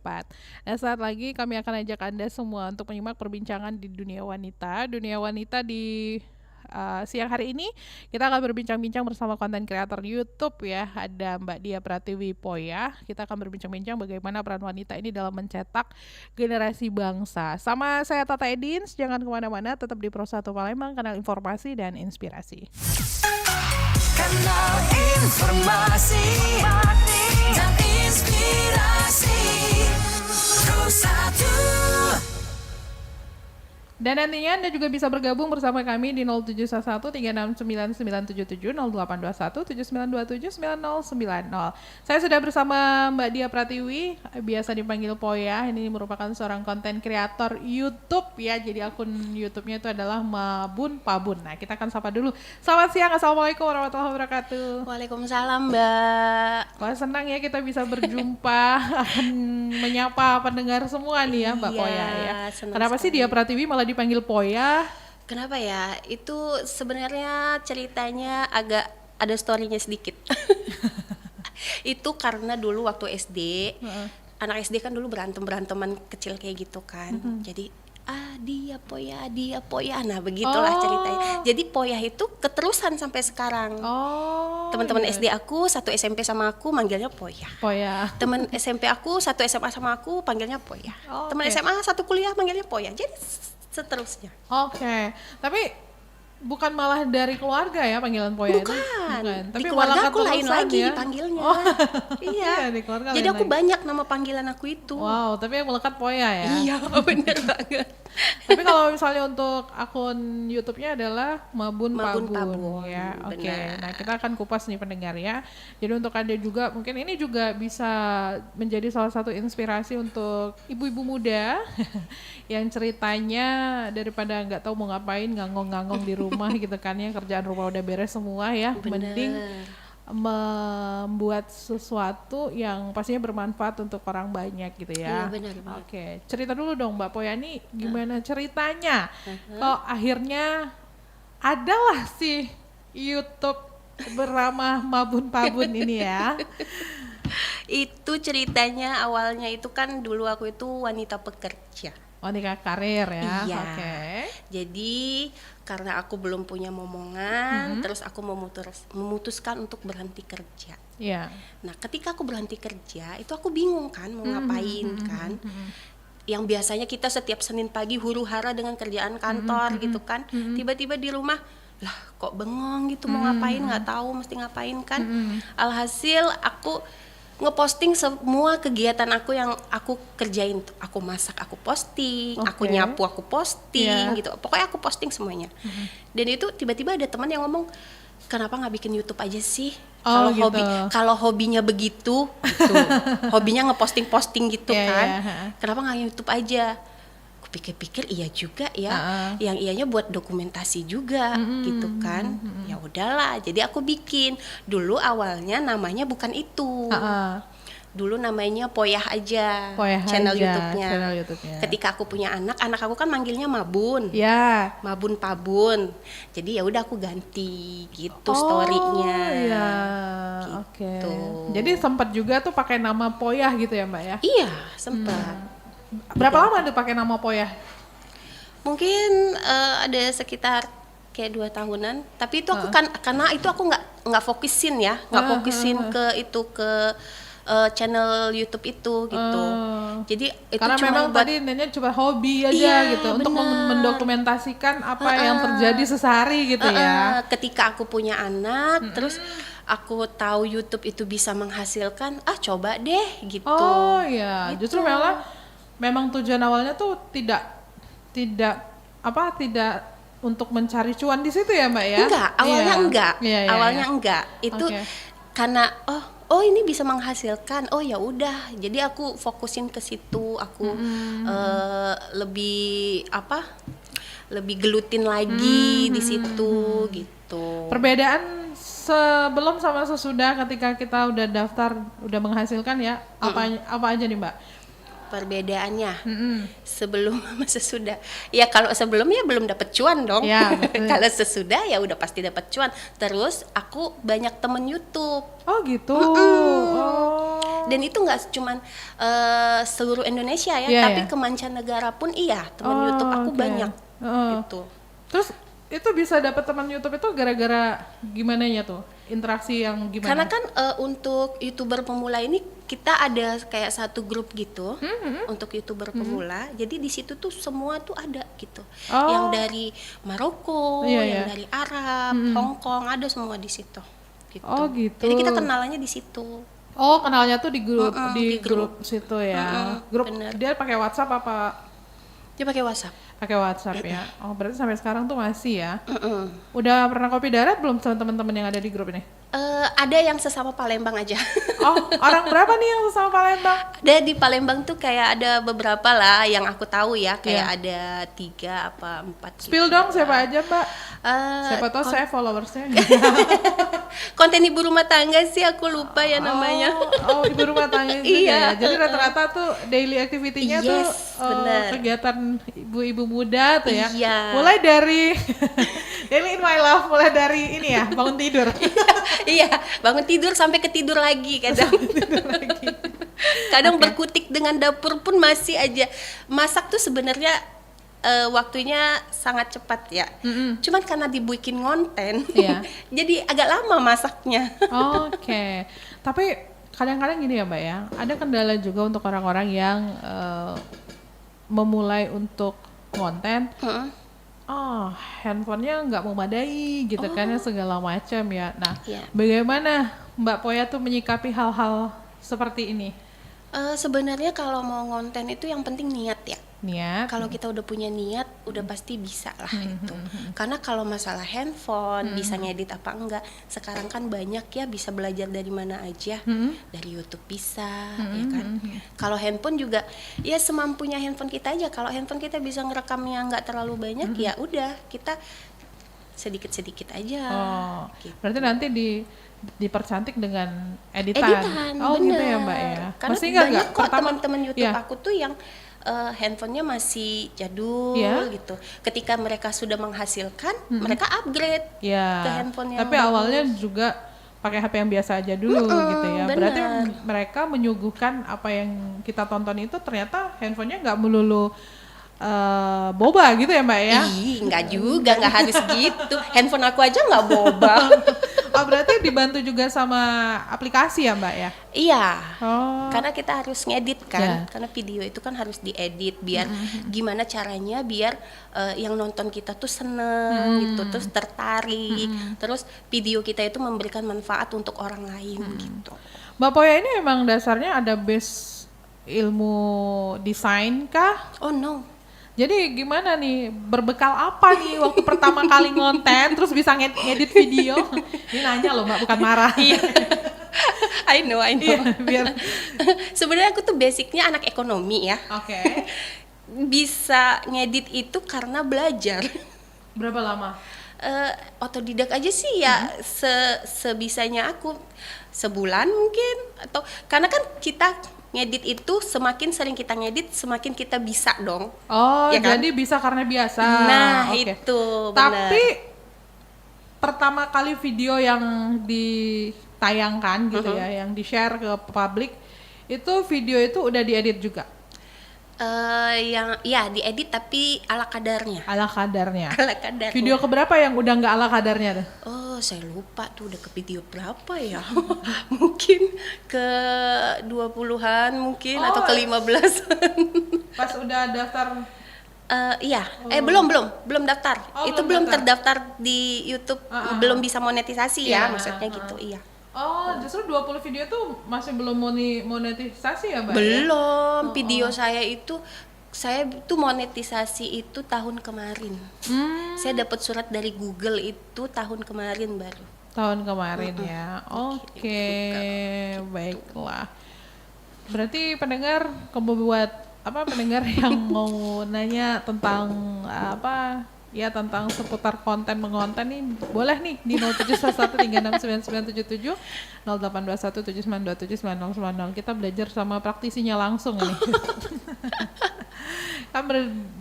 tepat. Nah, saat lagi kami akan ajak Anda semua untuk menyimak perbincangan di dunia wanita. Dunia wanita di siang hari ini kita akan berbincang-bincang bersama konten kreator YouTube ya. Ada Mbak Dia Pratiwi Poya. Kita akan berbincang-bincang bagaimana peran wanita ini dalam mencetak generasi bangsa. Sama saya Tata Edins, jangan kemana-mana, tetap di Pro 1 Palembang, kanal informasi dan inspirasi. Kanal informasi dan inspirasi Pro 1. Dan nantinya Anda juga bisa bergabung bersama kami di 0711 3699977, 0821 7927 9090. Saya sudah bersama Mbak Dia Pratiwi, biasa dipanggil Poya. Ini merupakan seorang konten kreator YouTube ya. Jadi akun YouTube-nya itu adalah Mabun Pabun. Nah, kita akan sapa dulu. Selamat siang, Assalamualaikum warahmatullahi wabarakatuh. Waalaikumsalam, Mbak. Wah, senang ya kita bisa berjumpa, akan menyapa pendengar semua nih ya Mbak Poya ya. Kenapa sih Dia Pratiwi malah dipanggil Poya? Kenapa ya? Itu sebenarnya ceritanya agak ada story-nya sedikit. Itu karena dulu waktu SD, anak SD kan dulu berantem-beranteman kecil kayak gitu kan. Jadi dia Poya. Nah, begitulah ceritanya. Jadi Poya itu keterusan sampai sekarang. Teman-teman SD aku satu SMP sama aku manggilnya Poya. Teman SMP aku satu SMA sama aku panggilnya Poya. Teman SMA satu kuliah manggilnya Poya. Jadi seterusnya. Oke. Tapi bukan malah dari keluarga ya panggilan Poya itu? Bukan. Tapi Di keluarga malah aku lain lagi ya? dipanggilnya. Iya, di keluarga Jadi lain aku lagi. banyak nama panggilan aku itu. Wow, tapi yang melekat Poya ya? Iya, bener banget. Tapi kalau misalnya untuk akun YouTube-nya adalah Mabun Mabun Pabun Pabun, ya. Oke. benar. Nah, kita akan kupas nih pendengar ya. Jadi untuk Anda juga mungkin ini juga bisa menjadi salah satu inspirasi untuk ibu-ibu muda yang ceritanya daripada nggak tahu mau ngapain, ngangong-ngangong di rumah gitu kan ya, kerjaan rumah udah beres semua ya. Bener. Mending membuat sesuatu yang pastinya bermanfaat untuk orang banyak gitu ya. Iya, benar. Oke, cerita dulu dong Mbak Poyani, gimana ceritanya? Kok akhirnya adalah si YouTube bernama Mabun Pabun ini ya? Itu ceritanya awalnya itu kan dulu aku itu wanita pekerja. Wanita karir ya. Iya. Oke. Jadi karena aku belum punya momongan, terus aku memutuskan untuk berhenti kerja. Iya. Nah, ketika aku berhenti kerja, itu aku bingung kan mau ngapain kan. Yang biasanya kita setiap Senin pagi huru-hara dengan kerjaan kantor gitu kan. Tiba-tiba di rumah, lah kok bengong gitu mau ngapain, nggak tahu mesti ngapain kan. Alhasil aku ngeposting semua kegiatan aku yang aku kerjain. Aku masak, aku posting, aku Oke. nyapu, aku posting Iya. gitu. Pokoknya aku posting semuanya. Dan itu tiba-tiba ada teman yang ngomong, kenapa nggak bikin YouTube aja sih? Oh, Kalau gitu. kalau hobinya begitu, gitu. Hobinya ngeposting-posting gitu Iya, kan. iya. Kenapa nggak YouTube aja? Aku pikir-pikir iya juga ya. Yang iyanya buat dokumentasi juga gitu kan. Ya udahlah, jadi aku bikin. Dulu awalnya namanya bukan itu. Dulu namanya Poyah aja. Poyah channel aja, YouTube-nya. channel YouTube-nya. Ketika aku punya anak aku kan manggilnya Mabun. Ya. Mabun Pabun. Jadi ya udah aku ganti gitu story-nya. Iya. Gitu. Oke. Jadi sempat juga tuh pakai nama Poyah gitu ya Mbak ya? Iya, sempat. Berapa lama tuh pakai nama Poyah? Mungkin ada sekitar kayak 2 tahunan. Tapi itu aku kan karena itu aku nggak fokusin ya, nggak fokusin ke itu ke channel YouTube itu gitu. Jadi itu Karena cuma memang buat tadi nanya cuma hobi aja Iya, gitu untuk benar. mendokumentasikan apa yang terjadi sehari gitu ya. ketika aku punya anak, terus aku tahu YouTube itu bisa menghasilkan, coba deh gitu. Oh iya, Gitu. justru memang tujuan awalnya tuh tidak untuk mencari cuan di situ ya Mbak ya? Enggak, awalnya Iya. enggak. Iya, iya, Awalnya iya. enggak. Itu Oke. karena oh ini bisa menghasilkan. Oh ya udah. Jadi aku fokusin ke situ. Aku lebih lebih gelutin lagi di situ gitu. Perbedaan sebelum sama sesudah ketika kita udah daftar, udah menghasilkan ya, apa aja nih Mbak? Perbedaannya sebelum sama sesudah. Ya kalau sebelumnya belum dapat cuan dong. Ya, betul. Kalau sesudah ya udah pasti dapat cuan. Terus aku banyak temen YouTube. Oh gitu. Dan itu nggak cuman seluruh Indonesia ya, Iya, tapi iya. ke mancanegara pun iya, teman YouTube aku oke. banyak Oh. gitu. Terus itu bisa dapat teman YouTube itu gara-gara gimana ya tuh? Interaksi yang gimana? Karena kan untuk YouTuber pemula ini kita ada kayak satu grup gitu untuk YouTuber pemula. Jadi di situ tuh semua tuh ada gitu. Oh. Yang dari Maroko, Iya, yang iya. dari Arab, Hong Kong, ada semua di situ. Gitu. Oh, gitu. Jadi kita kenalannya di situ. Oh, kenalnya tuh di grup di grup situ ya. Grup bener. dia pakai WhatsApp apa? Dia pakai WhatsApp. Pakai WhatsApp ya. Oh, berarti sampai sekarang tuh masih ya. Udah pernah kopi darat belum sama teman-teman yang ada di grup ini? Ada yang sesama Palembang aja. Oh, orang berapa nih yang sama Palembang? Ada di Palembang tuh kayak ada beberapa lah yang aku tahu ya, kayak Iya. ada 3 apa 4 Spill dong siapa aja, Mbak? Eh, Siapa tahu saya followersnya. konten ibu rumah tangga sih aku lupa ya namanya. Oh, ibu rumah tangga juga Iya. ya. Jadi rata-rata tuh daily activity-nya tuh Yes, bener. kegiatan ibu-ibu muda tuh ya. Iya. Mulai dari daily in my life, mulai dari ini ya, bangun tidur. Iya, bangun tidur sampai ketidur lagi kadang. Kadang berkutik dengan dapur pun masih aja. Masak tuh sebenarnya waktunya sangat cepat ya. Cuman karena dibikin konten, Iya. jadi agak lama masaknya. Oke. Tapi kadang-kadang gini ya, Mbak ya. Ada kendala juga untuk orang-orang yang memulai untuk konten. Heeh. Oh, handphonenya nggak memadai gitu kan ya, segala macam ya. Nah, Iya. bagaimana Mbak Poya tuh menyikapi hal-hal seperti ini? Sebenarnya kalau mau konten itu yang penting niat ya. Niat. Kalau kita udah punya niat, udah pasti bisa lah itu. Karena kalau masalah handphone, bisa ngedit apa enggak, sekarang kan banyak ya, bisa belajar dari mana aja. Dari YouTube bisa, ya kan. Kalau handphone juga, ya semampunya handphone kita aja. Kalau handphone kita bisa ngerekamnya nggak terlalu banyak, ya udah kita sedikit-sedikit aja. Oh, gitu. berarti nanti dipercantik dengan editan. Oh, bener. gitu ya, Mbak ya. Karena Masih nggak banyak kok pertama teman-teman YouTube ya. aku tuh yang handphonenya masih jadul Iya. gitu. Ketika mereka sudah menghasilkan, mereka upgrade Ya. ke handphone yang Tapi bagus. awalnya juga pakai HP yang biasa aja dulu gitu ya. Berarti bener. mereka menyuguhkan apa yang kita tonton itu ternyata handphonenya nggak melulu boba gitu ya, Mbak ya. Ih, nggak juga, nggak harus gitu. Handphone aku aja nggak boba. Oh, berarti dibantu juga sama aplikasi ya, Mbak ya? Iya. Oh. Karena kita harus ngedit Ya. kan, karena video itu kan harus diedit biar gimana caranya biar yang nonton kita tuh seneng gitu, terus tertarik, terus video kita itu memberikan manfaat untuk orang lain gitu. Mbak Poya ini emang dasarnya ada base ilmu desain kah? Oh no, Jadi gimana nih, berbekal apa nih waktu pertama kali ngonten terus bisa ngedit video? Ini nanya loh Mbak, bukan marah. Iya. I know. Iya, biar Sebenarnya aku tuh basicnya anak ekonomi ya. oke. Bisa ngedit itu karena belajar. Berapa lama? Otodidak aja sih ya, sebisanya aku sebulan mungkin, atau karena kan kita ngedit itu semakin sering kita ngedit semakin kita bisa dong. Oh, Ya kan? jadi bisa karena biasa. Nah, Oke. itu benar. Tapi pertama kali video yang ditayangkan gitu ya, yang di-share ke publik, itu video itu udah diedit juga yang ya diedit tapi ala kadarnya. ala kadarnya. Ala kadarnya. Video keberapa yang udah nggak ala kadarnya tuh? Oh, saya lupa tuh udah ke video berapa ya. Mungkin ke 20-an mungkin atau ke 15-an. Pas udah daftar. Iya, belum daftar. Oh, Itu belum belum terdaftar di YouTube, belum bisa monetisasi Iya, ya, maksudnya gitu, iya. Oh, justru 20 video tuh masih belum monetisasi ya, Mbak? Ya? Belum, video saya tuh monetisasi itu tahun kemarin. Saya dapat surat dari Google itu tahun kemarin baru. Tahun kemarin ya. Oke, baiklah. Berarti pendengar buat pendengar yang mau nanya tentang tentang seputar konten mengonten nih, boleh nih di 0711369977 082179279090. Kita belajar sama praktisinya langsung nih. Kan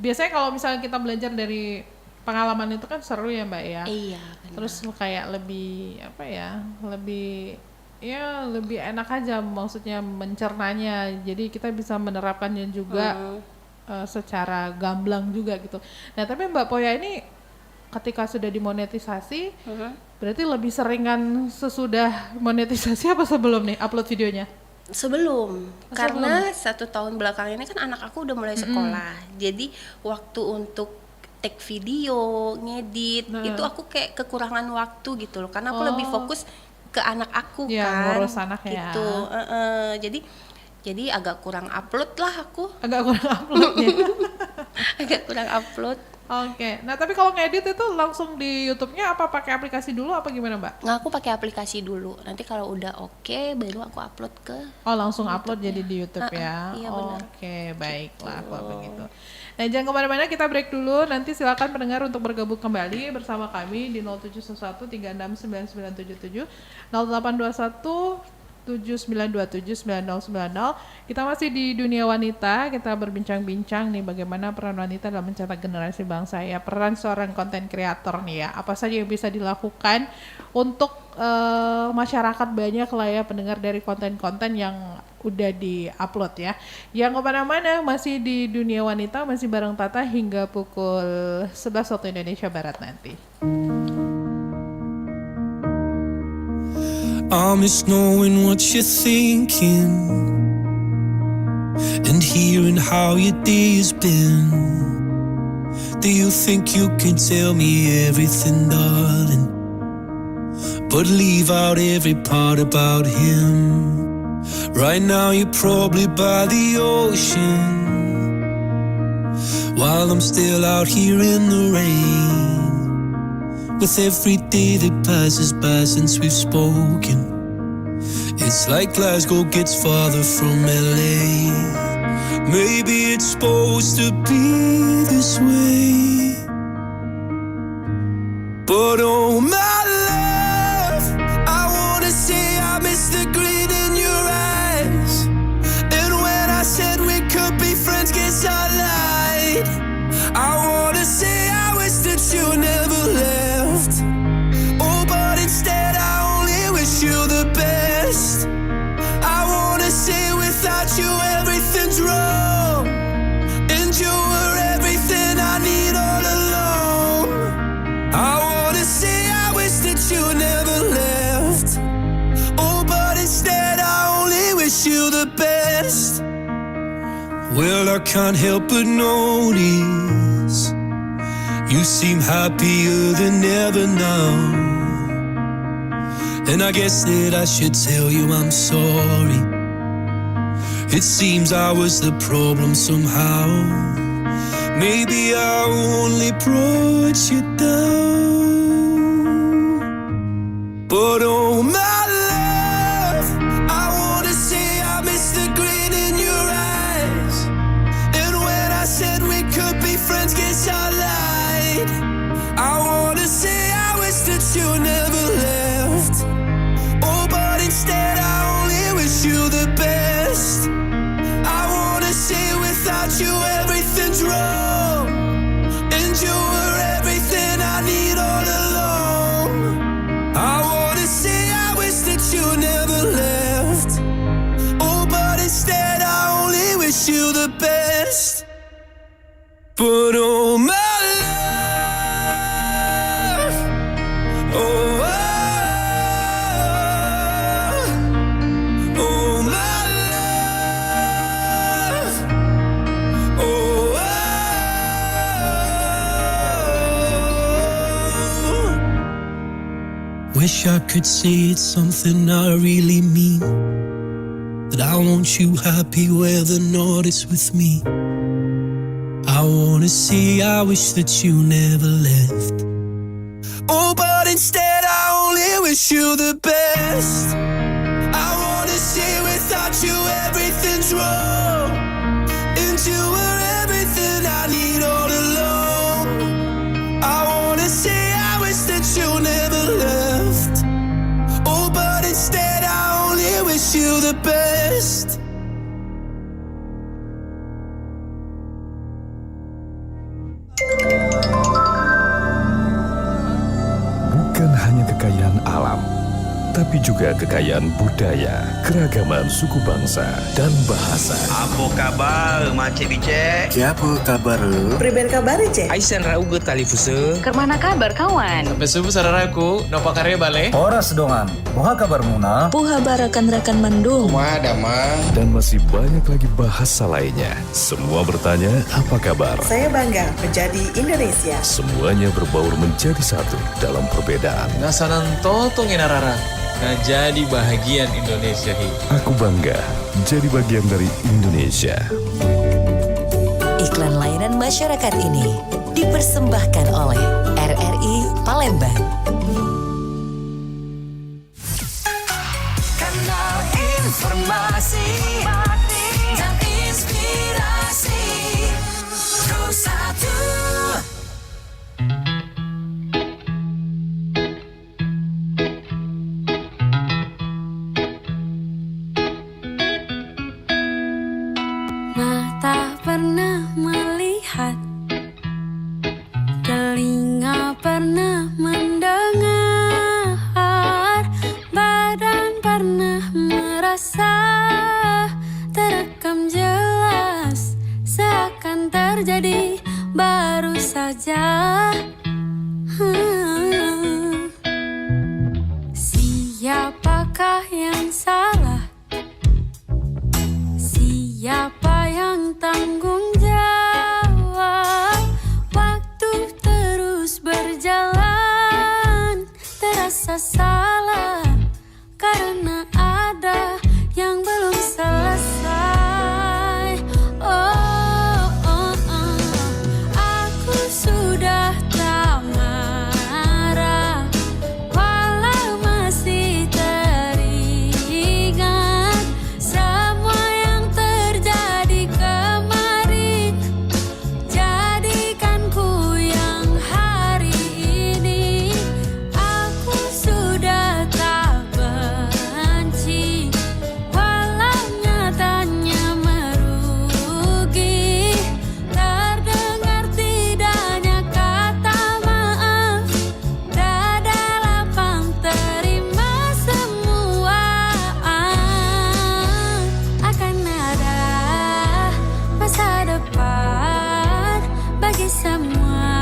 biasanya kalau misalnya kita belajar dari pengalaman itu kan seru ya, Mbak ya. Iya, benar. Terus kayak lebih lebih ya lebih enak aja maksudnya mencernanya. Jadi kita bisa menerapkannya juga secara gamblang juga gitu. Nah, tapi Mbak Poya ini ketika sudah dimonetisasi, berarti lebih seringan sesudah monetisasi apa sebelum nih upload videonya? Sebelum, karena 1 tahun belakang ini kan anak aku udah mulai sekolah, jadi waktu untuk take video, ngedit, itu aku kayak kekurangan waktu gitu loh, karena aku lebih fokus ke anak aku Ya, kan, ngurus anak ya. gitu. Jadi agak kurang upload lah aku, Agak kurang uploadnya. agak kurang upload. Oke, nah tapi kalau ngedit itu langsung di YouTube-nya apa pakai aplikasi dulu apa gimana Mbak? Nggak, aku pakai aplikasi dulu. Nanti kalau udah oke, baru aku upload ke. Oh langsung upload jadi di YouTube ya? Iya, benar. Oke, baiklah kalau begitu. Nah jangan kemana-mana, kita break dulu. Nanti silakan pendengar untuk bergabung kembali bersama kami di 0711 369977 0821 79279090. Kita masih di dunia wanita, kita berbincang-bincang nih bagaimana peran wanita dalam mencetak generasi bangsa ya, peran seorang konten kreator nih ya, apa saja yang bisa dilakukan untuk masyarakat banyak lah ya pendengar dari konten-konten yang udah di-upload ya. Yang kemana-mana masih di dunia wanita, masih bareng Tata hingga pukul 11 waktu Indonesia Barat nanti. I miss knowing what you're thinking and hearing how your day has been. Do you think you can tell me everything, darling, but leave out every part about him? Right now you're probably by the ocean, while I'm still out here in the rain. With every day that passes by since we've spoken, it's like Glasgow gets farther from LA. Maybe it's supposed to be this way, but oh my love, I wanna say I miss the grin in your eyes. And when I said we could be friends, guess I lied. I wanna say I wish that you never left. Oh, but instead I only wish you the best. I wanna say without you everything's wrong, and you were everything I need all along. I wanna say I wish that you never left. Oh, but instead I only wish you the best. Well, I can't help but notice you seem happier than ever now, and I guess that I should tell you I'm sorry. It seems I was the problem somehow. Maybe I only brought you down, but oh my love, I wanna say I miss the grin in your eyes. And when I said we could be friends, guess I lied. I wanna say I wish that you never left. Oh, but instead I only wish you the best. I wanna say without you everything's wrong, and you were everything I need all along. I wanna say I wish that you never left. Oh, but instead I only wish you the best. But oh my love, oh, oh my love, oh, wish I could say it's something I really mean, that I want you happy whether or not it's with me. I wanna say I wish that you never left. Oh, but instead I only wish you the best. I wanna say without you everything's wrong, and you were everything I need all along. I wanna say I wish that you never left. Oh, but instead I only wish you the best. Bukan hanya kekayaan alam, tapi juga kekayaan budaya, keragaman suku bangsa, dan bahasa. Apa kabar, Makcik Bicek? Siapa kabar? Priben kabar je? Aisan rauga tali fusa. Kemana kabar kawan? Sampai subuh saudaraku, nopo karya balik. Horas dongan. Moha kabar Muna? Puha barakan-rakan Mendung. Dan masih banyak lagi bahasa lainnya. Semua bertanya, apa kabar? Saya bangga menjadi Indonesia. Semuanya berbaur menjadi satu dalam perbedaan. Nasanan totong inarara. Nah jadi bahagian Indonesia hi. Aku bangga jadi bagian dari Indonesia. Iklan layanan masyarakat ini dipersembahkan oleh RRI Palembang. Kanal informasi dan inspirasi Pro1. Mata pernah melihat, telinga pernah mendengar, badan pernah merasa, terekam jelas, seakan terjadi baru saja. Siapakah yang salah? Siapa yang tanggung jawab? Waktu terus berjalan, terasa salah karena ada yang belum selesai. Aku sudah tak marah, walau masih teringat semua yang terjadi kemarin. Jadikan ku yang hari ini. Aku sudah tak benci, walau nyatanya merugi. Terdengar tidaknya kata maaf, dada lapang terima semua. Akan ada masa depan bagi semua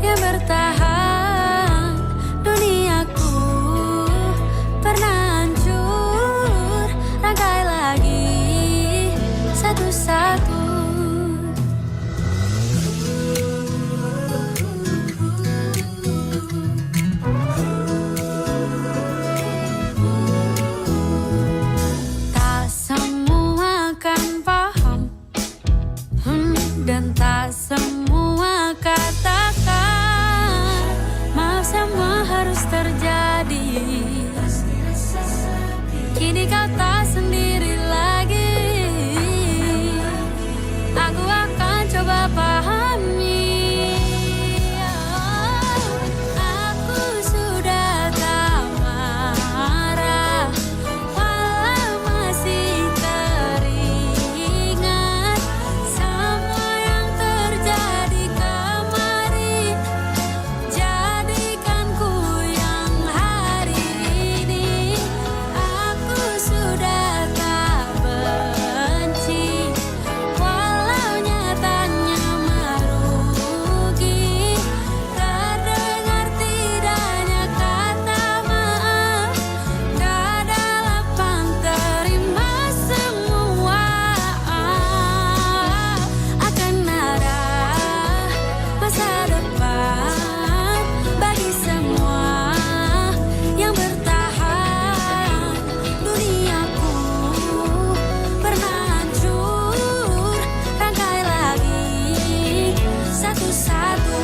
yang bertahan. Duniaku pernah hancur, rangkai lagi satu-satu. Tak semua kan paham, dan tak semua katakan maaf, semua harus terjadi. Kini kau tak sendiri lagi. Aku akan coba pahami. Aku sudah tak marah, walau masih teringat semua yang terjadi kemarin. Jadikan ku yang hari ini. Aku sudah tak benci, walau nyatanya merugi. Terdengar tidaknya kata maaf, dada lapang terima semua. Akan ada masa depan bagi semua yang bertahan. Duniaku pernah hancur, rangkai lagi satu-satu.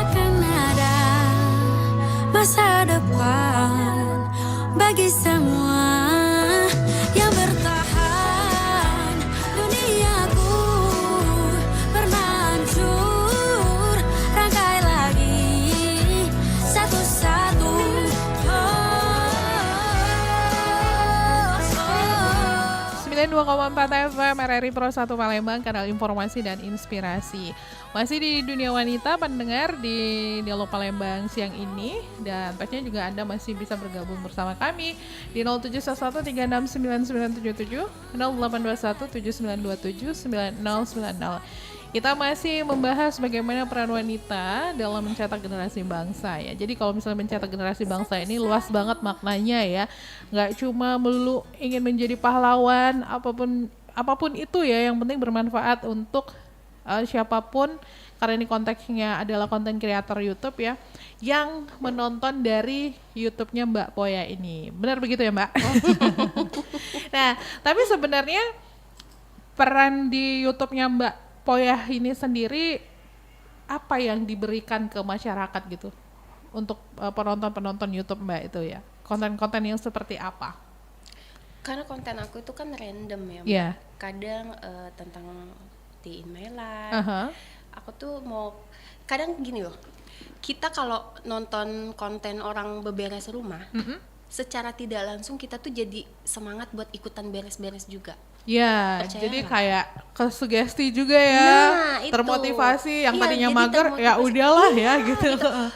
Akan ada masa depan bagi semua yang bertahan. Duniaku pernah hancur, 92,4 FM RRI Pro 1 Palembang, kanal informasi dan inspirasi. Masih di Dunia Wanita pendengar di Dialog Palembang siang ini, dan pastinya juga Anda masih bisa bergabung bersama kami di 0711369977, 082179279090. Kita masih membahas bagaimana peran wanita dalam mencetak generasi bangsa ya. Jadi kalau misalnya mencetak generasi bangsa ini luas banget maknanya ya. Nggak cuma melulu ingin menjadi pahlawan, apapun itu ya, yang penting bermanfaat untuk siapapun, karena ini konteksnya adalah konten kreator YouTube ya, yang menonton dari YouTube-nya Mbak Poya ini. Benar begitu ya Mbak? Nah, tapi sebenarnya peran di YouTube-nya Mbak Poya ini sendiri, apa yang diberikan ke masyarakat gitu untuk penonton-penonton YouTube Mbak itu ya? Konten-konten yang seperti apa? Karena konten aku itu kan random ya Mbak. Yeah. Kadang tentang day in my life. Aku tuh mau, kadang gini loh, kita kalau nonton konten orang beberes rumah, secara tidak langsung kita tuh jadi semangat buat ikutan beres-beres juga. Ya, Percaya jadi nggak? kayak kesugesti juga ya, Nah, itu. termotivasi. Yang Iya, tadinya jadi mager, ya termotivasi. udahlah ya gitu.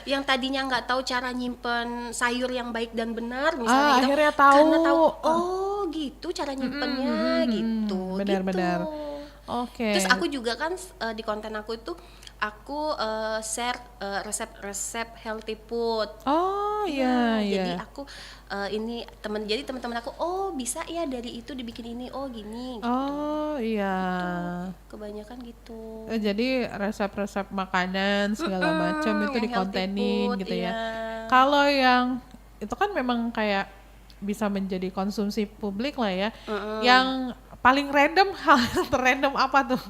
Yang tadinya nggak tahu cara nyimpen sayur yang baik dan benar, misalnya gitu, Akhirnya tahu. karena tahu, oh gitu cara nyimpennya, gitu. Benar-benar. Gitu. Oke. Terus aku juga kan di konten aku itu aku share resep-resep healthy food. Oh iya, Jadi iya. aku ini teman-teman aku, oh bisa ya dari itu dibikin ini, oh gini. Gitu. Oh iya. Kebanyakan gitu. Jadi resep-resep makanan segala macam itu yang dikontenin healthy food, gitu ya. iya. Kalau yang itu kan memang kayak bisa menjadi konsumsi publik lah ya. Yang paling random, hal terrandom apa tuh?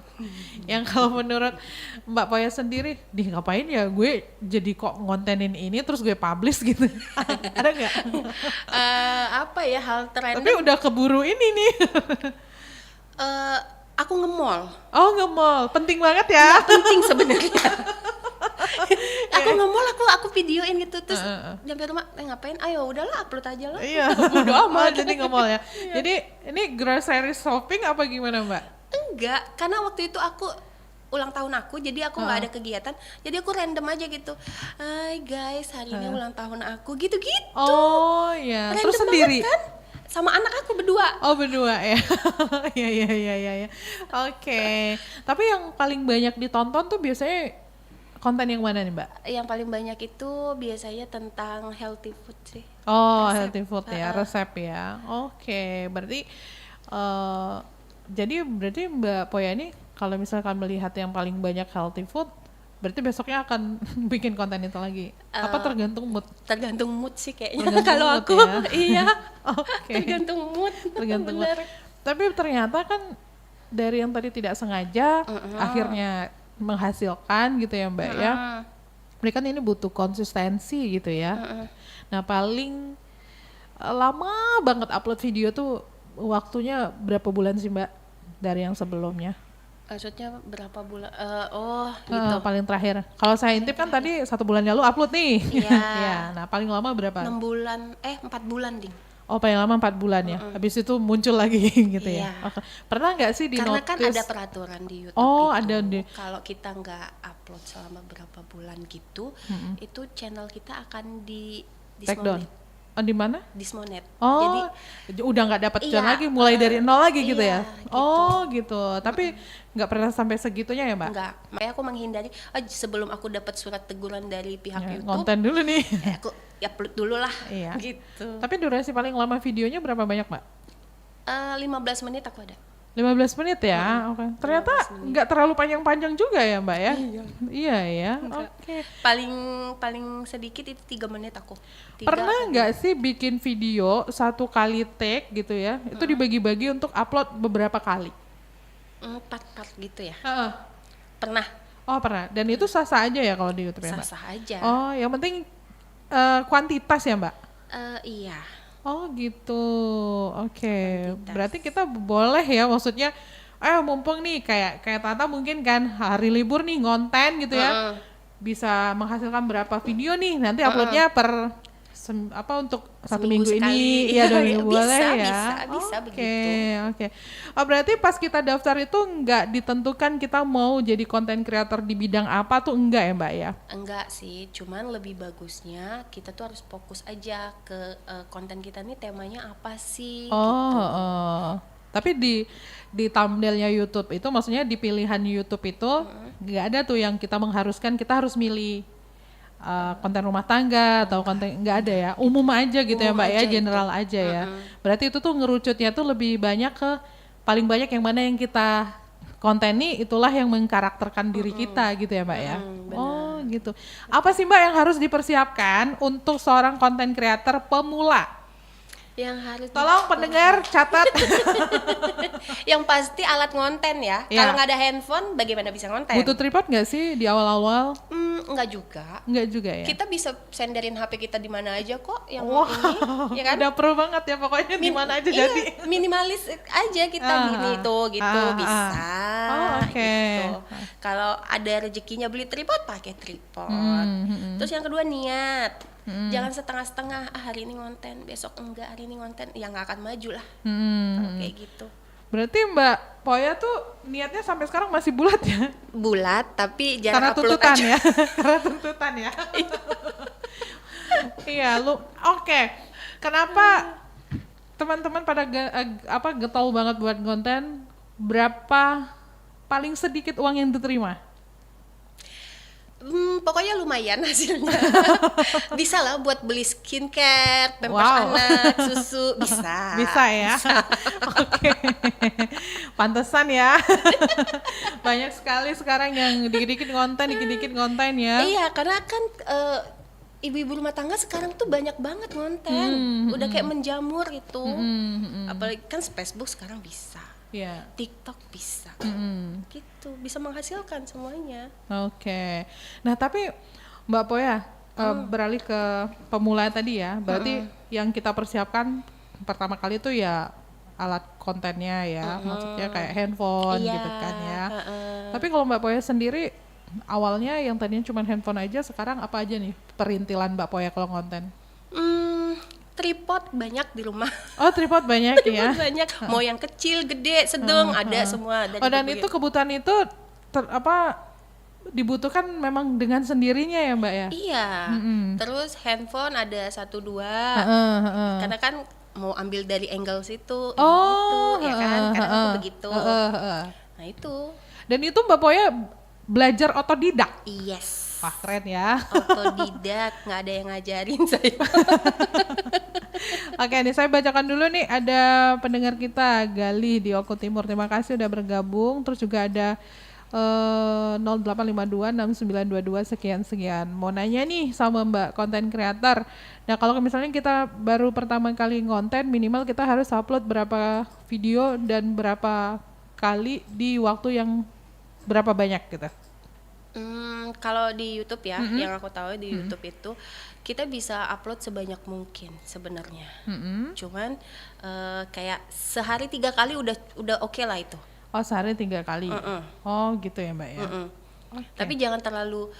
Yang kalau menurut Mbak Poya sendiri, ngapain ya gue jadi kok ngontenin ini terus gue publish gitu? Ada nggak? Apa ya hal Tapi terrandom? udah keburu ini nih. Aku nge-mall. Oh nge-mall, penting banget ya. Penting sebenarnya. Aku nge-mall, aku videoin gitu, terus nyampe rumah, ngapain? Ayo udahlah upload aja lah. Iya, bodo amat jadi nge-mall ya. Jadi ini grocery shopping apa gimana Mbak? Enggak, karena waktu itu aku ulang tahun aku, jadi aku nggak ada kegiatan, jadi aku random aja gitu. Hai guys, hari ini ulang tahun aku, gitu-gitu. Oh iya, terus Random sendiri? banget kan? Sama anak aku berdua. Oh berdua ya. Iya. Oke. Tapi yang paling banyak ditonton tuh biasanya konten yang mana nih Mbak? Yang paling banyak itu biasanya tentang healthy food sih. Oh Resep. healthy food ya, resep ya. Oke, berarti jadi berarti Mbak Poya ini kalau misalkan melihat yang paling banyak healthy food, berarti besoknya akan bikin konten itu lagi. Apa tergantung mood? Tergantung mood sih kayaknya. Tergantung Kalau mood aku, ya. iya. Oke. Tergantung mood. Tergantung mood. Bener. Tapi ternyata kan dari yang tadi tidak sengaja akhirnya menghasilkan gitu ya Mbak ya. Mereka ini butuh konsistensi gitu ya. Nah paling lama banget upload video tuh waktunya berapa bulan sih Mbak dari yang sebelumnya? Maksudnya berapa bulan? Gitu. Paling terakhir. Kalau saya intip kan tadi 1 bulan lalu upload nih. Iya. Ya, nah paling lama berapa? 6 bulan, 4 bulan ding. Oh paling lama 4 bulan ya. Habis itu muncul lagi gitu ya. Iya. Oke. Pernah nggak sih di Karena notice? kan ada peraturan di YouTube Oh, itu. ada di. Kalau kita nggak upload selama berapa bulan gitu, itu channel kita akan di Take down. dismonet. Oh, di mana? Dismonet. Oh, Jadi udah nggak dapat Iya, channel lagi, mulai dari nol lagi gitu iya, ya? gitu. Oh gitu, tapi nggak pernah sampai segitunya ya Mbak? enggak. Makanya aku menghindari. Sebelum aku dapat surat teguran dari pihak Ya, YouTube, konten dulu nih. aku upload dulu lah. Iya. Gitu. Tapi durasi paling lama videonya berapa banyak Mbak? 15 menit aku ada. 15 menit ya? Oke. Ternyata nggak terlalu panjang-panjang juga ya Mbak ya? Iya ya, oke. Paling sedikit itu 3 menit aku. Pernah nggak sih bikin video 1 kali take gitu ya? Itu dibagi-bagi untuk upload beberapa kali? 4 part gitu ya. Heeh. Pernah. Oh pernah, dan itu sah-sah aja ya kalau di YouTube ya Mbak? Sah-sah aja. Oh yang penting kuantitas ya Mbak? Iya. Oh gitu, oke. Berarti kita boleh ya, maksudnya, mumpung nih kayak Tata mungkin kan hari libur nih ngonten gitu ya, bisa menghasilkan berapa video nih, nanti uploadnya per untuk satu Seminggu minggu ini, sekali. ya 2 minggu Bisa, boleh ya. bisa Oke, begitu. oke. Oh, berarti pas kita daftar itu nggak ditentukan kita mau jadi content creator di bidang apa tuh, enggak ya Mbak ya? Enggak sih, cuman lebih bagusnya kita tuh harus fokus aja ke konten kita nih temanya apa sih gitu. Tapi di thumbnailnya YouTube itu, maksudnya di pilihan YouTube itu nggak ada tuh yang kita mengharuskan kita harus milih konten rumah tangga atau konten, nggak ada ya, umum aja gitu ya Umum Mbak ya, aja general aja ya. Berarti itu tuh ngerucutnya tuh lebih banyak ke paling banyak yang mana yang kita konteni, itulah yang mengkarakterkan diri kita gitu ya Mbak ya. Oh gitu. Apa sih Mbak yang harus dipersiapkan untuk seorang content creator pemula? Yang harus Tolong pendengar catat. yang pasti alat ngonten ya. Ya. Kalau nggak ada handphone, bagaimana bisa ngonten? Butuh tripod nggak sih di awal-awal? Enggak juga. Nggak juga ya? Kita bisa senderin HP kita di mana aja kok. Yang Wah, ini, ya kan? udah pro banget ya pokoknya di mana aja Iya, jadi. minimalis aja kita gini tuh gitu bisa. Oh, oke. Gitu. Kalau ada rezekinya beli tripod, pakai tripod. Terus yang kedua niat. Jangan setengah-setengah, hari ini ngonten, besok enggak, hari ini ngonten, ya nggak akan maju lah. Kalau kayak gitu. Berarti Mbak Poya tuh niatnya sampai sekarang masih bulat ya? Bulat tapi Karena jarang upload tuntutan aja. ya. Karena tuntutan ya. Iya, oke. Kenapa teman-teman pada getol banget buat konten? Berapa paling sedikit uang yang diterima? Pokoknya lumayan hasilnya. Bisa lah buat beli skincare, pampers Wow. anak, susu, bisa. Bisa ya. Oke. Pantesan ya. Banyak sekali sekarang yang dikit-dikit konten ya. Iya, karena kan ibu-ibu rumah tangga sekarang tuh banyak banget ngonten. Udah kayak menjamur itu. Apalagi kan Facebook sekarang bisa. Iya. TikTok bisa. Gitu, bisa menghasilkan semuanya. Oke. Nah, tapi Mbak Poya beralih ke pemula tadi ya. Berarti yang kita persiapkan pertama kali itu ya alat kontennya ya. Maksudnya kayak handphone Iya, gitu kan ya. Tapi kalau Mbak Poya sendiri awalnya yang tadinya cuma handphone aja, sekarang apa aja nih perintilan Mbak Poya kalau konten? Tripod banyak di rumah. Oh, tripod banyak ya. Tripod banyak. Mau yang kecil, gede, sedang ada semua. Dan itu kebutuhan itu dibutuhkan memang dengan sendirinya ya Mbak ya? Iya. Terus handphone ada 1-2. Karena kan mau ambil dari angle situ, gitu, ya kan? Kadang aku begitu. Nah itu. Dan itu Mbak Poya belajar otodidak? Yes. Wah, keren ya. Otodidak, nggak ada yang ngajarin saya. Oke, nih saya bacakan dulu nih, ada pendengar kita Galih di Oku Timur. Terima kasih udah bergabung. Terus juga ada 08526922 sekian. Mau nanya nih sama Mbak konten creator. Nah, kalau misalnya kita baru pertama kali ngonten, minimal kita harus upload berapa video dan berapa kali di waktu yang berapa banyak gitu? Kalau di YouTube ya, yang aku tahu di YouTube itu kita bisa upload sebanyak mungkin sebenarnya. Cuman kayak sehari 3 kali udah oke lah itu. Oh, sehari 3 kali. Oh, gitu ya Mbak ya. Okay. Tapi jangan terlalu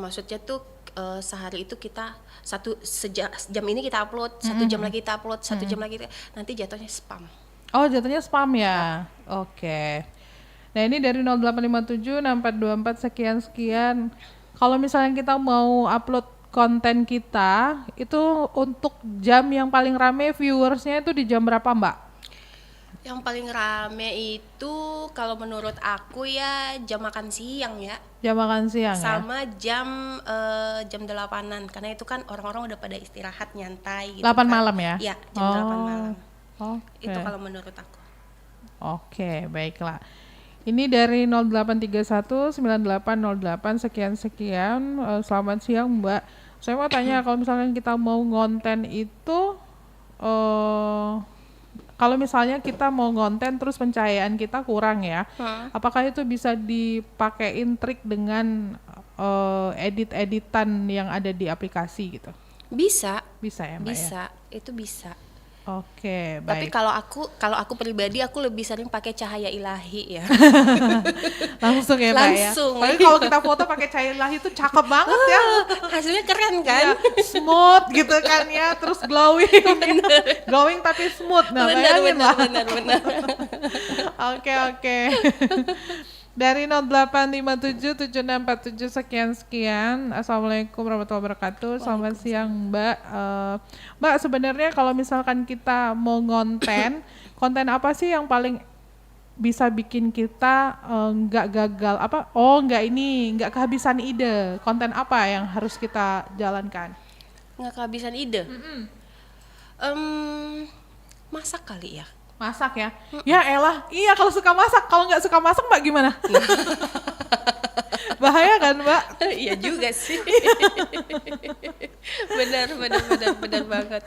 maksudnya tuh sehari itu kita jam ini kita upload, 1 jam lagi kita upload, 1 jam lagi nanti jatuhnya spam. Oh, jatuhnya spam ya. Oke. Nah, ini dari 08576424 sekian. Kalau misalnya kita mau upload konten kita, itu untuk jam yang paling rame viewersnya itu di jam berapa Mbak? Yang paling rame itu kalau menurut aku ya jam makan siang ya. Jam makan siang sama ya? Jam 8-an, karena itu kan orang-orang udah pada istirahat nyantai gitu. 8 malam ya? Iya, jam 8 malam. Okay. Itu kalau menurut aku. Oke, baiklah. Ini dari 08319808 sekian. Selamat siang Mbak. Saya mau tanya, kalau misalnya kita mau ngonten itu, kalau misalnya kita mau ngonten terus pencahayaan kita kurang ya, apakah itu bisa dipakein trik dengan edit-editan yang ada di aplikasi gitu? Bisa ya Mbak? Bisa, itu bisa. Oke, Tapi baik. kalau aku pribadi aku lebih sering pakai cahaya ilahi ya. Langsung ya, Mbak ya. Langsung. Tapi kalau kita foto pakai cahaya ilahi itu cakep banget ya. Hasilnya keren kan? Iya, smooth gitu kan ya, terus glowing. Glowing tapi smooth. Nah, bayangin lah. benar. Oke. Dari 08577647 sekian. Assalamualaikum warahmatullahi wabarakatuh. Selamat siang, Mbak. Mbak, sebenarnya kalau misalkan kita mau konten apa sih yang paling bisa bikin kita nggak gagal nggak kehabisan ide? Konten apa yang harus kita jalankan? Nggak kehabisan ide. Masak kali ya. Masak ya? Ya elah, iya kalau suka masak. Kalau nggak suka masak Mbak gimana? Bahaya kan Mbak? Iya juga sih. benar banget.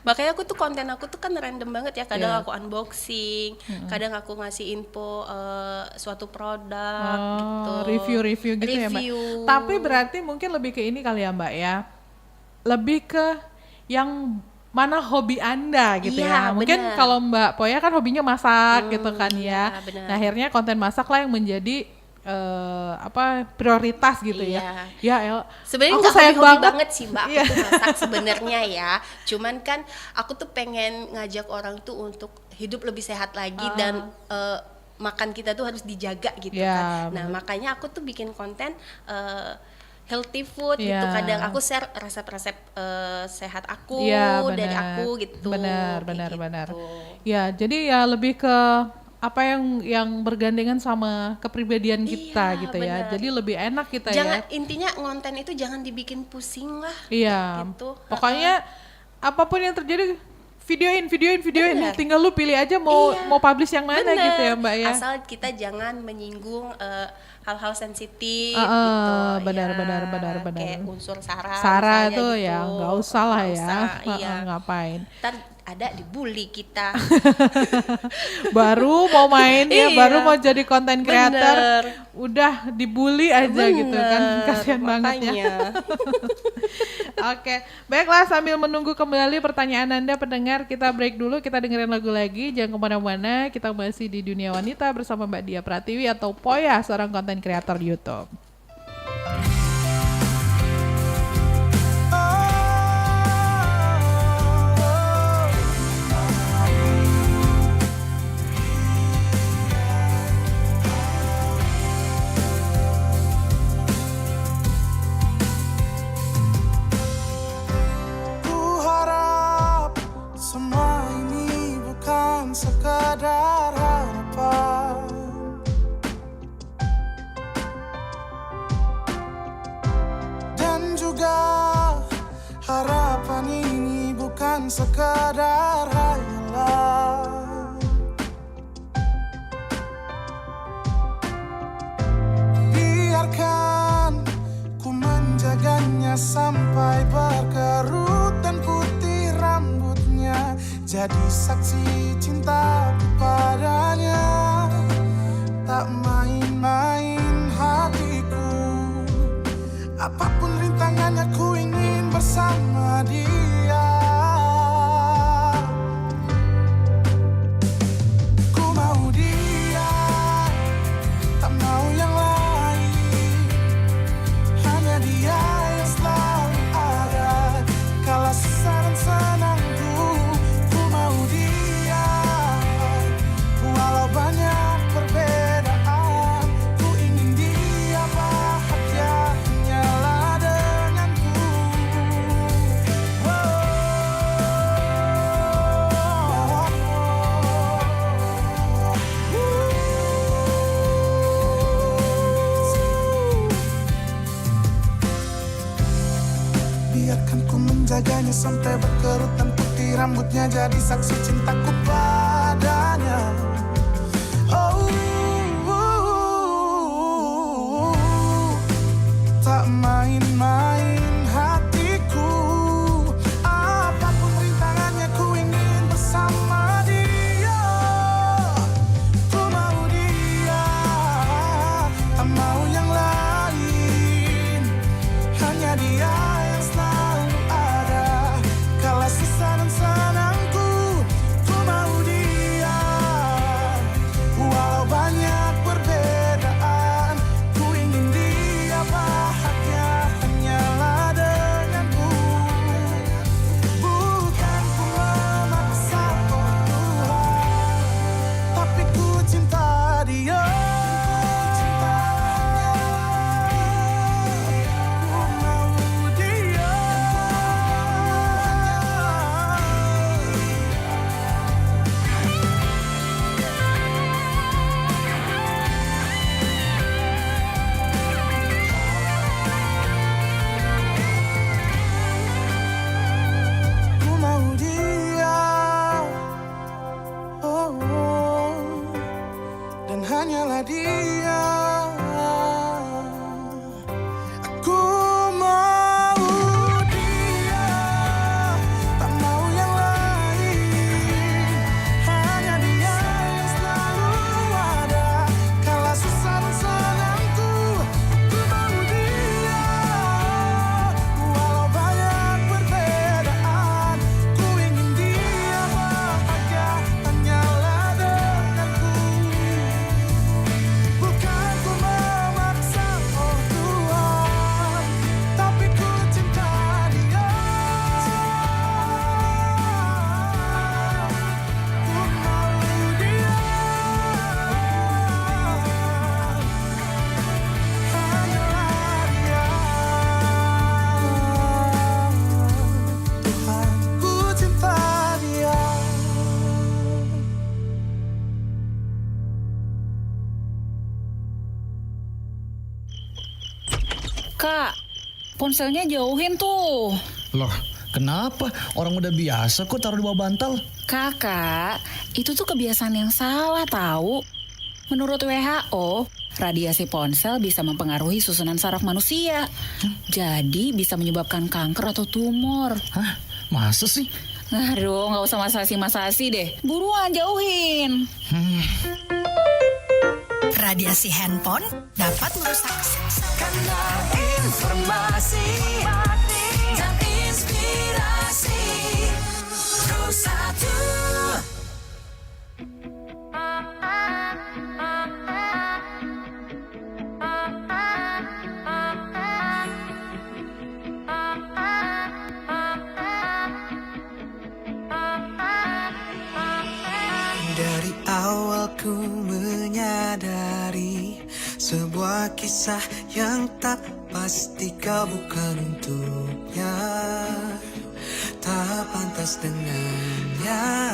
Makanya konten aku tuh kan random banget ya. Kadang aku unboxing, kadang aku ngasih info suatu produk gitu. Review gitu ya Mbak. Tapi berarti mungkin lebih ke ini kali ya Mbak ya. Lebih ke yang mana hobi Anda gitu Iya, ya. Mungkin bener. kalau Mbak Poya kan hobinya masak gitu kan ya. bener. Nah, akhirnya konten masak lah yang menjadi prioritas gitu Iya. ya. Ya, Sebenarnya aku nggak sayang hobi banget sih Mbak Iya. aku tuh masak sebenarnya ya. Cuman kan aku tuh pengen ngajak orang tuh untuk hidup lebih sehat lagi dan makan kita tuh harus dijaga gitu Ya, kan. Nah, bener. makanya aku tuh bikin konten healthy food Iya. gitu. Kadang aku share resep-resep sehat aku Iya, dari benar. aku gitu. Benar. Kayak gitu. Ya, jadi ya lebih ke apa yang bergandengan sama kepribadian kita Iya, gitu ya. benar. Jadi lebih enak kita Jangan ya. intinya konten itu jangan dibikin pusing lah. Iya. gitu. Pokoknya apapun yang terjadi videoin. Benar. Tinggal lu pilih aja mau Iya. mau publish yang mana Bener. gitu ya, Mbak ya. Asal kita jangan menyinggung hal-hal sensitif Benar. gitu. Kayak unsur sara. Sarah misalnya tuh gitu. ya nggak usah lah Nggak ya. usah, iya. Ngapain. Ntar ada dibully kita. Baru mau main ya, Iya. baru mau jadi konten creator, Bener. udah dibully aja gitu kan. Bener, Kasihan banget ya. makanya. Oke, baiklah sambil menunggu kembali pertanyaan Anda pendengar, kita break dulu, kita dengerin lagu lagi. Jangan kemana-mana, kita masih di Dunia Wanita bersama Mbak Dia Pratiwi atau Poya, seorang konten kreator YouTube. Ku harap semua ini bukan sekadar harapan. Dan juga harapan ini bukan sekadar hayalan. Biarkan ku menjaganya sampai berkerut dan putih rambutnya, jadi saksi cintaku padanya. Tak main-main hatiku, apapun rintangannya ku ingin bersama dia. Ku mau dia, tak mau yang lain. Hanya dia yang selalu ada kala susah dan senangku. Ku mau dia, walau banyak perbedaan. Ku ingin dia bahagia hanyalah denganku. Biarkan ku menjaganya sampai berkerut dan putih rambutnya, jadi saksi cintaku padanya. Tak main-main hatiku, apapun rintangannya ku ingin bersama dia. Ku mau dia, tak mau yang lain. Hanya dia yang selalu ada kala susah dan senangku. hanyalah dia. Aku mau dia, tak mau yang lain. Hanya dia yang selalu ada kala susah dan senangku. Ku mau dia, walau banyak perbedaan. Ku ingin dia bahagia, hanyalah denganku. Bukan ku memaksa, oh Tuhan, tapi ku cinta dia. Ku mau dia, hanyalah dia. Tuhan, ku cinta dia. Kak, ponselnya jauhin tuh. Loh, kenapa? Orang udah biasa kok taruh di bawah bantal. Kakak, itu tuh kebiasaan yang salah tahu. Menurut WHO, radiasi ponsel bisa mempengaruhi susunan saraf manusia. Jadi bisa menyebabkan kanker atau tumor. Hah? Masa sih? Aduh, nggak usah masasi-masasi deh. Buruan jauhin. Radiasi handphone dapat merusak Karena informasi dan inspirasi Satu. Dari awal ku menyadari sebuah kisah yang tak pasti kau bukan untuknya, tak pantas dengannya.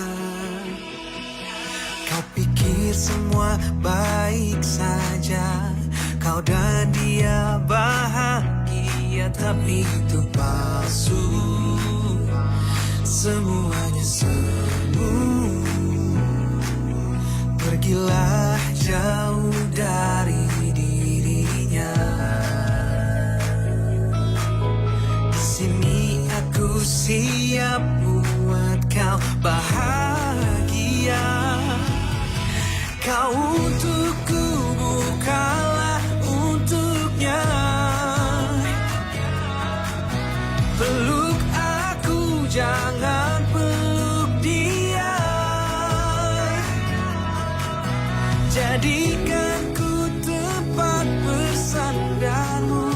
Kau pikir semua baik saja, kau dan dia bahagia, tapi itu palsu. Semuanya semu. Pergilah jauh dari dirinya. Di sini aku siap buat kau bahagia. Kau untukku, bukanlah untuknya. Peluk aku, jangan peluk dia. Jadikan ku tempat bersandarmu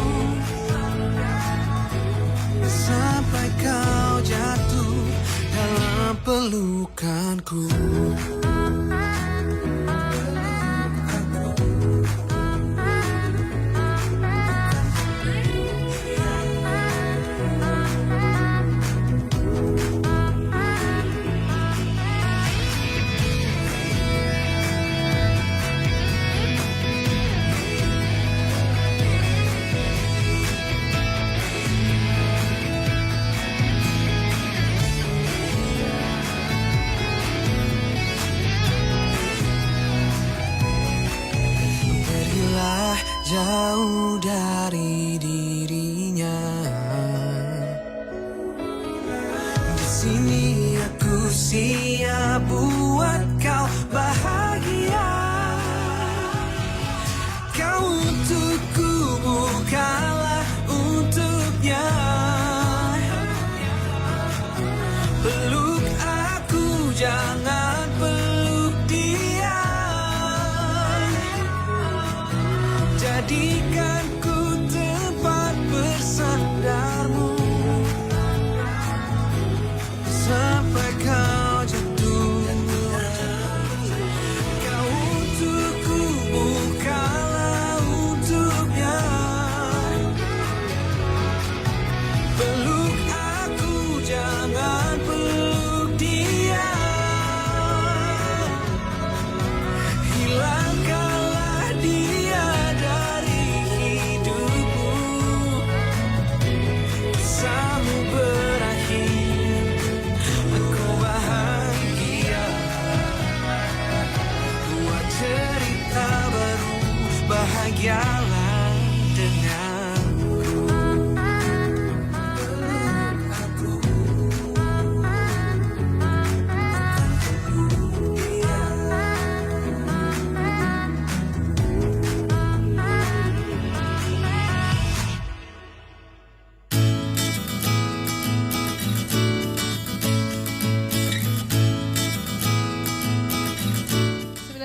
sampai kau jatuh dalam pelukanku. Jauh dari dirinya. Di sini aku siap buat kau bahagia. Kau untukku, bukanlah untuknya. Peluk aku, jangan peluk dia. Jadikan ku tempat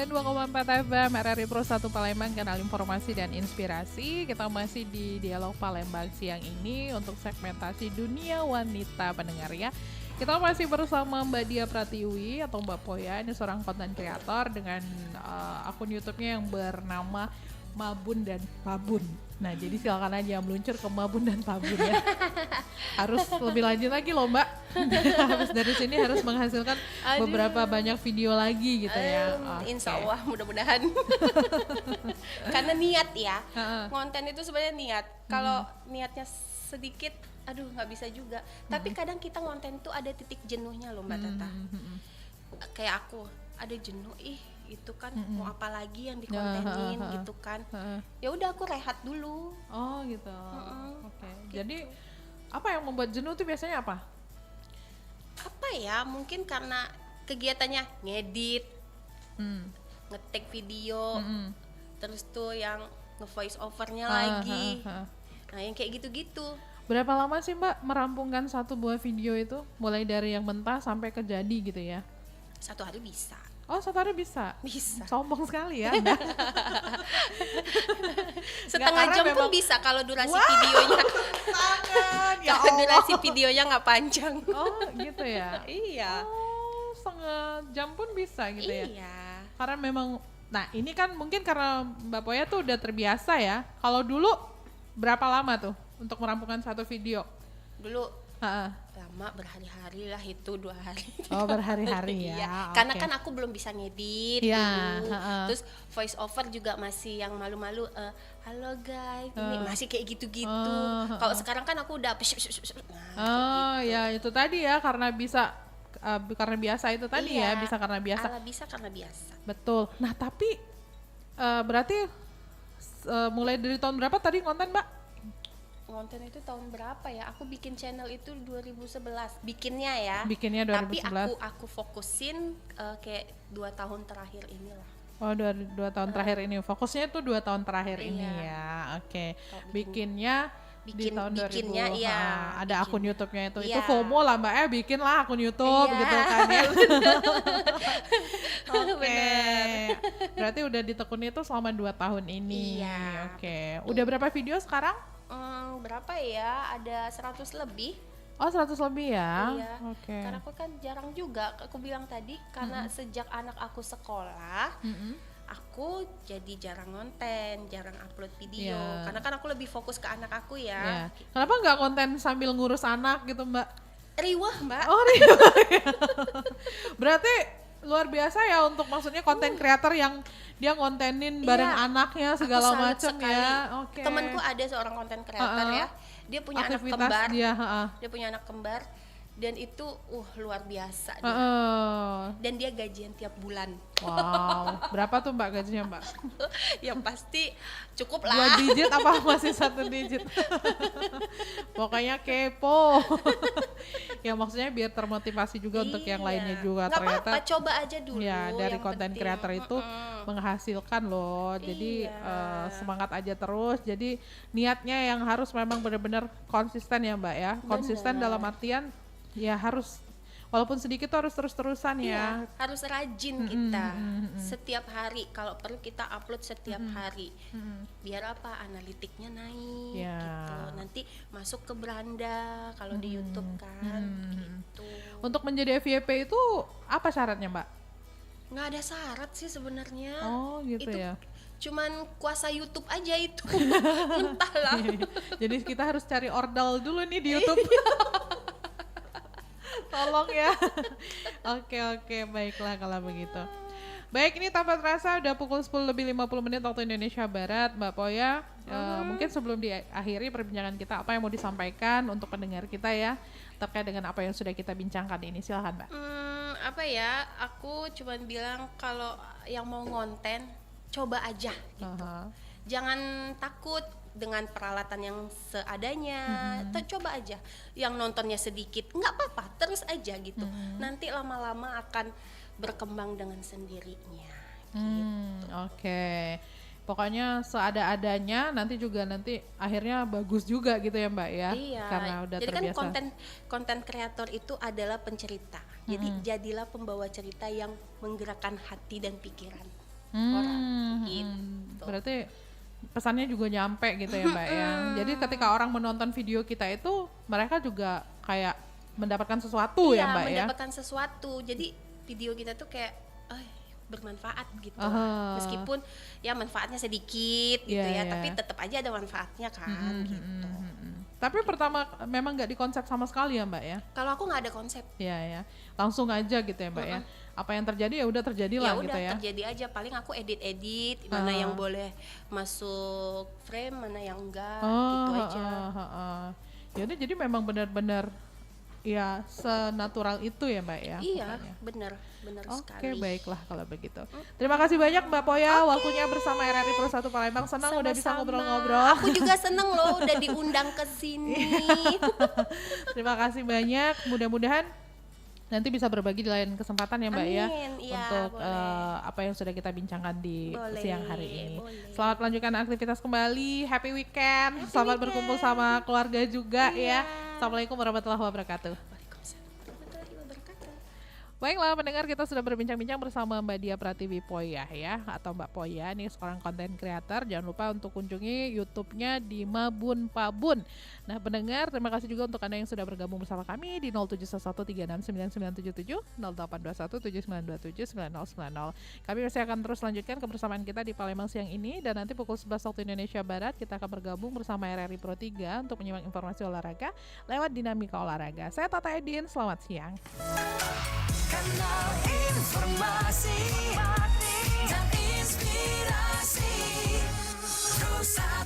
92,4 FM RRI Pro 1 Palembang, kanal informasi dan inspirasi. Kita masih di Dialog Palembang siang ini untuk segmentasi dunia wanita pendengar ya. Kita masih bersama Mbak Dia Pratiwi atau Mbak Poya, ini seorang konten kreator dengan akun YouTube-nya yang bernama Mabun dan Pabun. Nah, jadi silakan aja meluncur ke Mabun dan Pabun ya. Harus lebih lanjut lagi loh Mbak. Habis dari sini harus menghasilkan beberapa banyak video lagi gitu ya. Insya Allah mudah-mudahan. Karena niat ya. Konten itu sebenarnya niat. Kalau niatnya sedikit, aduh nggak bisa juga. Tapi kadang kita konten itu ada titik jenuhnya loh Mbak Tata. Kayak aku ada jenuh, itu kan mau apa lagi yang dikontenin gitu kan. Ya udah aku rehat dulu. Oh gitu. Oke. Jadi apa yang membuat jenuh tuh biasanya apa? Apa ya, mungkin karena kegiatannya ngedit, ngetek video, terus tuh yang nge-voice overnya lagi. Nah yang kayak gitu-gitu. Berapa lama sih Mbak merampungkan satu buah video itu? Mulai dari yang mentah sampai ke jadi gitu ya? 1 hari bisa. Oh, 1 hari bisa? Bisa. Sombong sekali ya Anda. Setengah jam pun bisa kalau durasi videonya. Ya kalau durasi videonya nggak panjang. Oh gitu ya? Iya. Oh, setengah jam pun bisa gitu ya? Iya. Karena memang, nah ini kan mungkin karena Mbak Poya tuh udah terbiasa ya. Kalau dulu berapa lama tuh untuk merampungkan satu video? Dulu lama, berhari-hari lah, itu 2 hari. Oh, berhari-hari ya. Iya. Karena kan aku belum bisa ngedit dulu. Terus voice over juga masih yang malu-malu, halo guys, ini masih kayak gitu-gitu. Kalau sekarang kan aku udah gitu. Ya itu tadi ya, karena bisa karena biasa itu tadi ya, bisa karena biasa. Bisa karena biasa. Betul. Nah, tapi berarti mulai dari tahun berapa tadi konten, Mbak? Konten itu tahun berapa ya? Aku bikin channel itu 2011. Bikinnya ya. Bikinnya 2011. Tapi aku fokusin kayak 2 tahun terakhir inilah. Oh, 2 tahun terakhir ini. Fokusnya itu 2 tahun terakhir ini ya. Oke. Bikinnya di tahun 2000. Iya. Ada akun YouTube-nya itu. Itu FOMO lah Mbak, bikin lah akun YouTube gitu kan ya. Oke. Berarti udah ditekuni itu selama 2 tahun ini. Iya. Oke. Udah berapa video sekarang? Berapa ya? Ada 100 lebih. Oh, 100 lebih ya? Iya. Oke. Karena aku kan jarang juga, aku bilang tadi, karena sejak anak aku sekolah, aku jadi jarang konten, jarang upload video. Karena kan aku lebih fokus ke anak aku ya. Kenapa nggak konten sambil ngurus anak gitu Mbak? Riwah Mbak. Oh, riwah. Berarti luar biasa ya untuk maksudnya konten kreator yang dia ngontenin bareng anaknya segala macam ya. Oke. Temanku ada seorang konten kreator ya. Dia punya anak kembar. Dia punya anak kembar dan itu luar biasa dia. Dan dia gajian tiap bulan. Wow. Berapa tuh Mbak gajinya Mbak? Yang pasti cukup lah. 2 digit apa masih 1 digit? Pokoknya kepo. Ya maksudnya biar termotivasi juga untuk yang lainnya juga. Nggak ternyata apa-apa, coba aja dulu. Ya dari konten kreator itu menghasilkan loh. Jadi semangat aja terus. Jadi niatnya yang harus memang benar-benar konsisten ya Mbak ya. Konsisten dalam artian ya harus, walaupun sedikit tuh harus terus-terusan ya. Harus rajin kita. Setiap hari, kalau perlu kita upload setiap hari. Biar apa? Analitiknya naik gitu. Nanti masuk ke beranda kalau di YouTube kan gitu. Untuk menjadi FYP itu apa syaratnya Mbak? Nggak ada syarat sih sebenarnya. Oh gitu itu ya. Cuman kuasa YouTube aja itu. Entahlah. Jadi kita harus cari ordal dulu nih di YouTube. Tolong ya. Oke, baiklah kalau begitu. Baik, ini tanpa terasa udah pukul 10:50 waktu Indonesia Barat. Mbak Poya, mungkin sebelum diakhiri perbincangan kita, apa yang mau disampaikan untuk pendengar kita ya terkait dengan apa yang sudah kita bincangkan ini? Silahkan Mbak. Apa ya, aku cuman bilang kalau yang mau ngonten coba aja gitu. Jangan takut dengan peralatan yang seadanya, coba aja. Yang nontonnya sedikit, nggak apa-apa, terus aja gitu. Nanti lama-lama akan berkembang dengan sendirinya. Gitu. Oke. Pokoknya seada-adanya, nanti akhirnya bagus juga gitu ya Mbak ya. Iya. Karena udah jadi terbiasa. kan konten kreator itu adalah pencerita. Jadi jadilah pembawa cerita yang menggerakkan hati dan pikiran. orang gitu. Berarti pesannya juga nyampe gitu ya Mbak ya. Jadi ketika orang menonton video kita itu mereka juga kayak mendapatkan sesuatu ya Mbak ya. Mendapatkan sesuatu. Jadi video kita tuh kayak bermanfaat gitu. Meskipun ya manfaatnya sedikit gitu tapi tetap aja ada manfaatnya kan gitu. Tapi pertama memang nggak dikonsep sama sekali ya Mbak ya? Kalau aku nggak ada konsep. Ya, langsung aja gitu ya Mbak ya. Apa yang terjadi ya udah terjadilah gitu ya. Ya udah terjadi aja. Paling aku edit mana yang boleh masuk frame, mana yang enggak gitu aja. Ya udah jadi memang benar-benar ya senatural itu ya Mbak ya. Iya, benar sekali. Oke, baiklah kalau begitu. Terima kasih banyak Mbak Poya waktunya bersama RRI Pro 1 Palembang. Senang udah bisa ngobrol-ngobrol. Aku juga seneng loh udah diundang ke sini. Terima kasih banyak. Mudah-mudahan nanti bisa berbagi di lain kesempatan ya Mbak ya. Untuk apa yang sudah kita bincangkan di siang hari ini. Selamat melanjutkan aktivitas kembali. Happy weekend. Selamat berkumpul sama keluarga juga ya. Assalamualaikum warahmatullahi wabarakatuh. Baiklah pendengar, kita sudah berbincang-bincang bersama Mbak Dia Pratiwi Poya ya, atau Mbak Poya, ini seorang konten creator. Jangan lupa untuk kunjungi YouTube-nya di Mabun Pabun. Nah pendengar, terima kasih juga untuk Anda yang sudah bergabung bersama kami di 0711369977, 082179279090. Kami masih akan terus lanjutkan kebersamaan kita di Palembang siang ini, dan nanti pukul 11 waktu Indonesia Barat kita akan bergabung bersama RRI Pro 3 untuk menyimak informasi olahraga lewat Dinamika Olahraga. Saya Tata Edin, selamat siang. Kanal informasi dan inspirasi Nusa